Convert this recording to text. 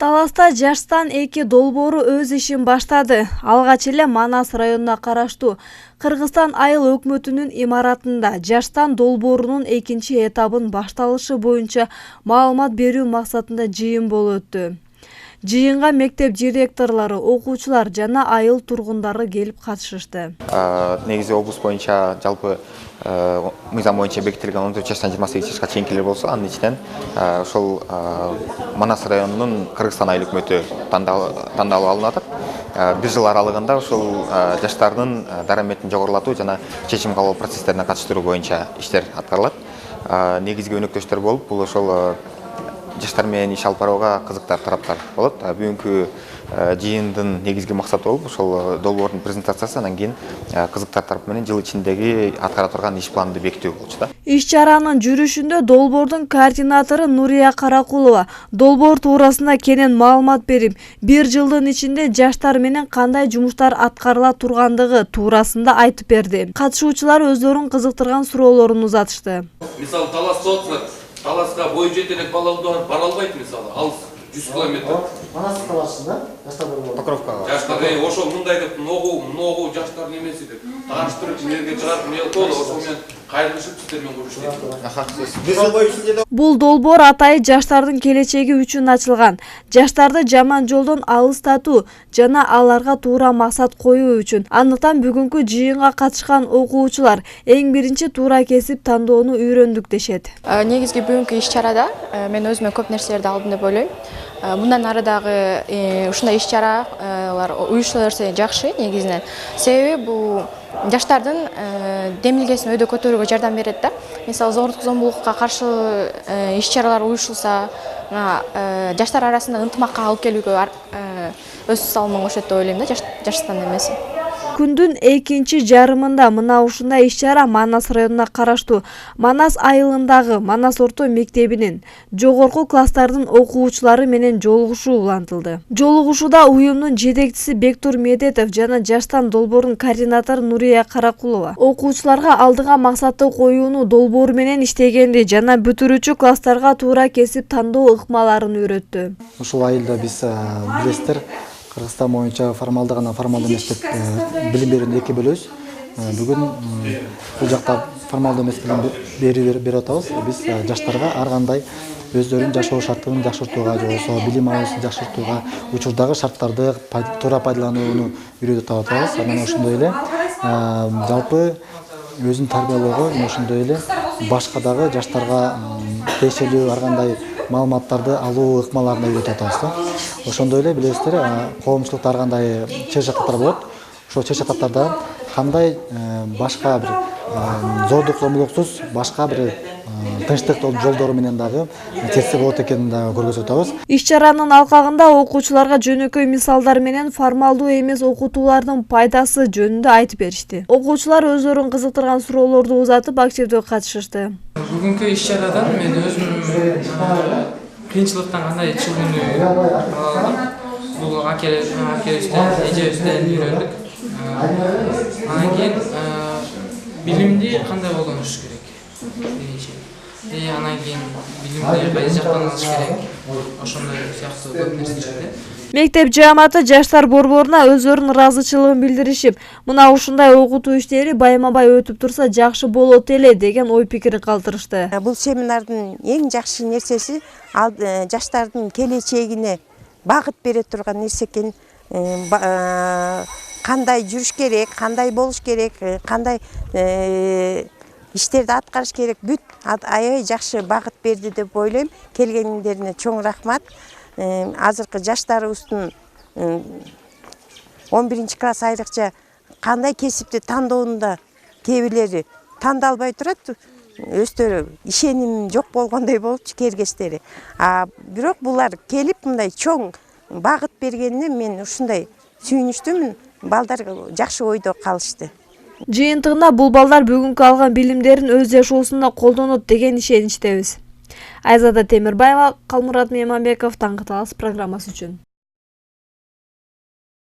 Таласта жаштан 2 долбоору өз ишин баштады. Алгач эле Манас районуна караштуу Кыргызстан айыл өкмөтүнүн имаратында жаштан долбоорунун 2 этабын башталышы боюнча маалымат берүү максатында жыйын болуп өттү. Жыйынга мектеп директорлору, окуучулар жана айыл тургундары келип катышышты. Негизи облус боюнча жалпы мыйзам боюнча бекитилген 14 жаштан 28 жашка чейинкилер болсо, анын ичинен ошол Манас районунун Кыргызстан айыл өкмөтү тандалып алынып атат. 1 жыл аралыгында ошол жаштардын дараметин жогорулатуу жана чечим кабыл процесстерине катыштыруу боюнча иштер аткарылат. Негизги өнөктөштөр болуп, бул ошол жаштар менен иш алып барууга кызыктар тараптар болот. Бүгүнкү жыйындын негизги максаты болуп, ошол долбоордун презентациясы, анан кийин кызыктар тарап менен жыл ичиндеги аткара турган иш планды бекитүү болчу да. Иш-чаранын жүрүшүндө долбоордун координатору Нурия Каракулова долбоор туурасында кенен маалымат берип, 1 жылдын ичинде жаштар менен кандай жумуштар аткарыла тургандыгы туурасында айтып берди. Катышуучулар өздөрүн кызыктырган суроолорун узатышты. Мисалы, Таласка бой жетелек балалар бара албайт, мисалы, алыс 100 километр. Манас талашында жаштар бар. Покровкага. Жаштар ошол мындай деп многу жаштар немеси деп тааныштырып жерге чыгарып мелколо ошол менен кайрылышып сиздер менен көрүшөт. Бул долбоор атайы жаштардын келечеги үчүн ачылган. Жаштарды жаман жолдон алыстатуу жана аларга туура максат коюу үчүн. Андыктан бүгүнкү жыйынга катышкан окуучулар эң биринчи туура кесип тандоону үйрөндүк дешет. Негизги бүгүнкү иш-чарада мен өзүмө көп нерселерди алдым деп ойлойм. Мындан ары дагы ушундай иш-чаралар уюштурулса жакшы негизинен. Себеби бул жаштардын демилгесин өйдө көтөрүүгө жардам берет да. Мисалы, зордук зомбулукка каршы иш-чаралар уюштурулса, жаштар арасында ынтымакка алып келүүгө өз салымын кошот деп ойлойм да, жаштан эмеси. Күндүн экинчи жарымында мына ушундай иш-чара Манас районуна караштуу Манас айылындагы Манас орто мектебинин жогорку класстардын окуучулары менен жолугушуу улантылды. Жолугушууда уюмдун жетекчиси Бектур Медетов жана жаштан долбоордун координатору Нурия Каракулова окуучуларга алдыга максатты коюуну, долбоор менен иштегенди жана бүтүрүүчү класстарга туура кесип тандоо ыкмаларын үйрөттү. Ушул айылда биз билесиздер, Кыргызстан боюнча формалдуу жана формалдуу эмес деп билим берүүнү 2 бөлөбүз. Бүгүн бул жакта формалдуу эмес билим берип атабыз. Биз жаштарга ар кандай өздөрүнүн жашоо шартын жакшыртууга, же болбосо билим алуусун жакшыртууга, учурдагы шарттарды туура пайдаланууну үйрөтүп атабыз. Анан ошондой эле жалпы өзүн тарбиялоого, ошондой эле башка дагы жаштарга тиешелүү ар кандай маалыматтарды алуу ыкмаларын үйрөтүп атабыз. Ошондой эле билесиздер, коомчулукта ар кандай чыгышаттар болот. Ошол чыгышаттарда кандай башка бир зордук зомбулуксуз башка бир тынчтык жолдору менен дагы чечсе болот экенин дагы көргөзүп атабыз. Иш-чаранын алкагында окуучуларга жөнөкөй мисалдар менен формалдуу эмес окутуулардын пайдасы жөнүндө айтып беришти. Окуучулар өздөрүн кызыктырган суроолорду узатып активдүү катышышты. Бүгүнкү иш-чарадан мен өзүм кыйынчылыктан кандай чыгууну алам. Бул акебизден, эжебизден үйрөндүк. Анан кийин билимди кандай колдонуш керек дегенче. Анан кийин билимди кайсы жактан алыш керек. Ошондой сыяктуу көп нерселерди. Мектеп жааматы жаштар борборуна өздөрүнүн ыраазычылыгын билдиришип, мына ушундай окутуу иштери байма-бай өтүп турса жакшы болот эле деген ой пикирин калтырышты. Бул семинардын эң жакшы нерсеси жаштардын келечегине багыт бере турган нерсе экен. Кандай жүрүш керек, кандай болуш керек, кандай иштерди аткарыш керек, бүт аябай жакшы багыт берди деп ойлойм. Келгендерине чоң рахмат. Азыркы жаштарыбыздын 11-класс айрыкча кандай кесипти тандоонда кээ бирлери тандалбай турат, өздөрү ишеним жок болгондой болупчу кергестери. Бирок булар келип мындай чоң багыт бергенине мен ушундай сүйүнүчтүмүн. Балдар жакшы ойдо калышты. Жыйынтыгында бул балдар бүгүнкү алган билимдерин өз жашоосунда колдонот деген ишеничтебиз. Айзада Темирбаева, Калмурат Мейманбеков, Таңкы Талас программасы үчүн.